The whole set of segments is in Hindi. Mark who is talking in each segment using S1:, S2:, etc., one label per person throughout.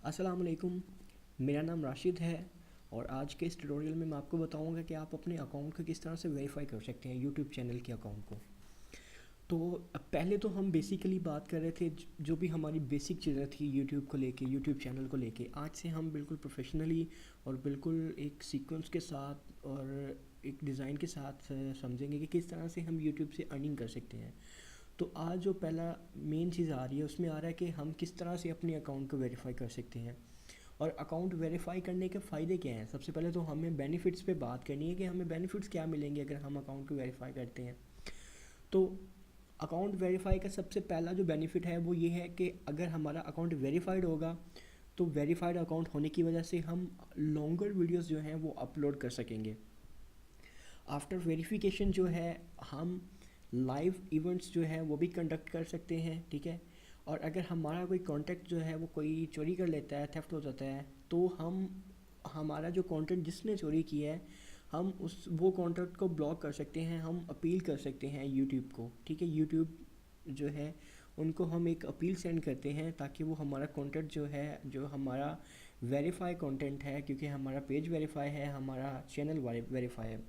S1: अस्सलाम वालेकुम। मेरा नाम राशिद है और आज के इस ट्यूटोरियल में मैं आपको बताऊंगा कि आप अपने अकाउंट को किस तरह से वेरीफाई कर सकते हैं, यूट्यूब चैनल के अकाउंट को। तो अब पहले तो हम बेसिकली बात कर रहे थे जो भी हमारी बेसिक चीज़ें थी यूट्यूब को लेके, यूट्यूब चैनल को लेके। आज से हम बिल्कुल प्रोफेशनली और बिल्कुल एक सीक्वेंस के साथ और एक डिज़ाइन के साथ समझेंगे कि किस तरह से हम यूट्यूब से अर्निंग कर सकते हैं। तो आज जो पहला मेन चीज़ आ रही है उसमें आ रहा है कि हम किस तरह से अपने अकाउंट को वेरीफाई कर सकते हैं और अकाउंट वेरीफाई करने के फ़ायदे क्या हैं। सबसे पहले तो हमें बेनिफिट्स पे बात करनी है कि हमें बेनिफिट्स क्या मिलेंगे अगर हम अकाउंट को वेरीफाई करते हैं। तो अकाउंट वेरीफाई का सबसे पहला जो बेनिफिट है वो ये है कि अगर हमारा अकाउंट वेरीफाइड होगा तो वेरीफाइड अकाउंट होने की वजह से हम लॉन्गर वीडियोस जो हैं वो अपलोड कर सकेंगे। आफ्टर वेरिफिकेशन जो है हम लाइव इवेंट्स जो है वो भी कंडक्ट कर सकते हैं, ठीक है। और अगर हमारा कोई कॉन्टेक्ट जो है वो कोई चोरी कर लेता है, थेफ्ट हो जाता है, तो हम हमारा जो कंटेंट जिसने चोरी किया है हम उस वो कंटेंट को ब्लॉक कर सकते हैं, हम अपील कर सकते हैं यूट्यूब को, ठीक है। यूट्यूब जो है उनको हम एक अपील सेंड करते हैं ताकि वो हमारा कंटेंट जो है, जो हमारा वेरीफाई कंटेंट है, क्योंकि हमारा पेज वेरीफाई है, हमारा चैनल वेरीफाई है।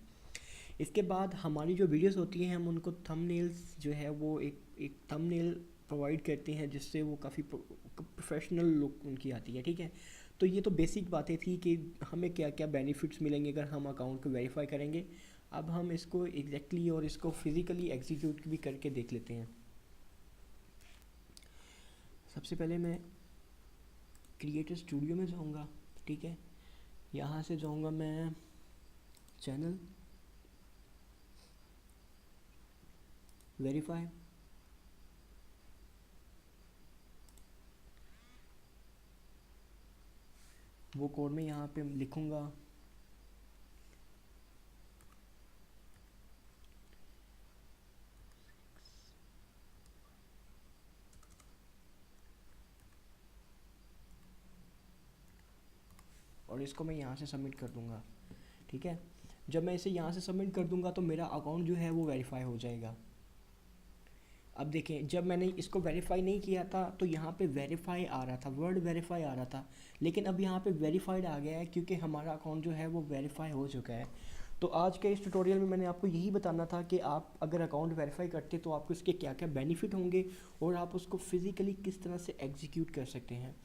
S1: इसके बाद हमारी जो वीडियोस होती हैं हम उनको थंबनेल्स जो है वो एक थंबनेल प्रोवाइड करते हैं जिससे वो काफ़ी प्रोफेशनल लुक उनकी आती है, ठीक है। तो ये तो बेसिक बातें थी कि हमें क्या क्या बेनिफिट्स मिलेंगे अगर हम अकाउंट को वेरीफाई करेंगे। अब हम इसको एग्जैक्टली और इसको फिज़िकली एग्जीक्यूट भी करके देख लेते हैं। सबसे पहले मैं क्रिएटर स्टूडियो में जाऊंगा, ठीक है। यहाँ से जाऊंगा मैं चैनल वेरीफाई, वो कोड में यहाँ पे लिखूँगा और इसको मैं यहाँ से सबमिट कर दूँगा, ठीक है। जब मैं इसे यहाँ से सबमिट कर दूँगा तो मेरा अकाउंट जो है वो वेरीफाई हो जाएगा। अब देखें, जब मैंने इसको वेरीफाई नहीं किया था तो यहाँ पे वेरीफाई आ रहा था, वर्ड वेरीफाई आ रहा था, लेकिन अब यहाँ पे वेरीफाइड आ गया है क्योंकि हमारा अकाउंट जो है वो वेरीफाई हो चुका है। तो आज के इस ट्यूटोरियल में मैंने आपको यही बताना था कि आप अगर अकाउंट वेरीफाई करते तो आपको इसके क्या क्या बेनिफिट होंगे और आप उसको फिज़िकली किस तरह से एग्जीक्यूट कर सकते हैं।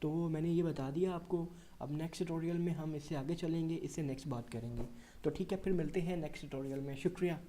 S1: तो मैंने ये बता दिया आपको। अब नेक्स्ट ट्यूटोरियल में हम इससे आगे चलेंगे, इससे नेक्स्ट बात करेंगे। तो ठीक है, फिर मिलते हैं नेक्स्ट ट्यूटोरियल में। शुक्रिया।